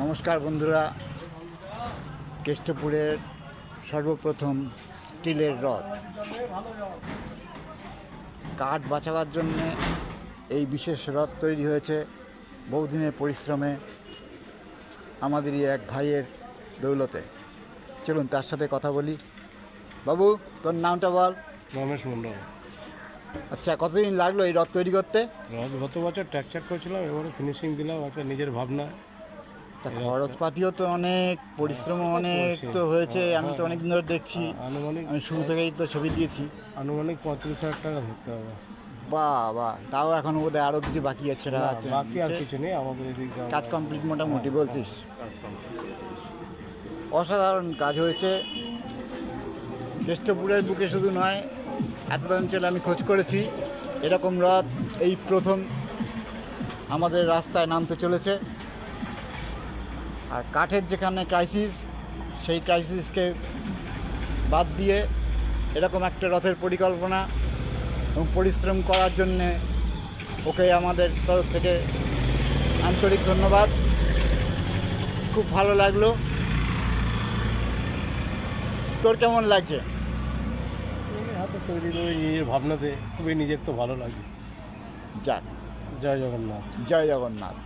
নমস্কার বন্ধুরা, কেষ্টপুরের সর্বপ্রথম স্টিলের রথ কাঠ বাঁচাবার জন্যে এই বিশেষ রথ তৈরি হয়েছে বহুদিনের পরিশ্রমে আমাদেরই এক ভাইয়ের দৌলতে। চলুন তার সাথে কথা বলি। বাবু, তোর নামটা বল। রমেশ মণ্ডল। আচ্ছা, কতদিন লাগলো এই রথ তৈরি করতে? রথ গত বছর ট্র্যাকচার করেছিলাম, এবারে ফিনিশিং দিলাম একটা নিজের ভাবনা। তা খরচপাতিও তো অনেক, পরিশ্রমও অনেক তো হয়েছে। আমি তো অনেক দিন ধরে দেখছি, আনুমানিক আমি শুরু থেকেই তো ছবি দিয়েছি। 35,000 টাকা ধরতে হবে। বাহ বাহ, তাও এখন বোধহয় আরও কিছু বাকি আছে, না, বাকি আর কিছু নেই আমাদের এদিকে। কাজ কমপ্লিট মোটামুটি বলছিস? কাজ complete। অসাধারণ কাজ হয়েছে। কেষ্টপুরের বুকে শুধু নয়, এত অঞ্চলে আমি খোঁজ করেছি, এরকম রথ এই প্রথম আমাদের রাস্তায় নামতে চলেছে। আর কাঠের যেখানে ক্রাইসিস, সেই ক্রাইসিসকে বাদ দিয়ে এরকম একটা রথের পরিকল্পনা এবং পরিশ্রম করার জন্যে ওকে আমাদের তরফ থেকে আন্তরিক ধন্যবাদ। খুব ভালো লাগলো। তোর কেমন লাগছে? নিজের হাতে তৈরি করে নিজের ভাবনাতে খুবই নিজের তো ভালো লাগে। যাক, জয় জগন্নাথ। জয় জগন্নাথ।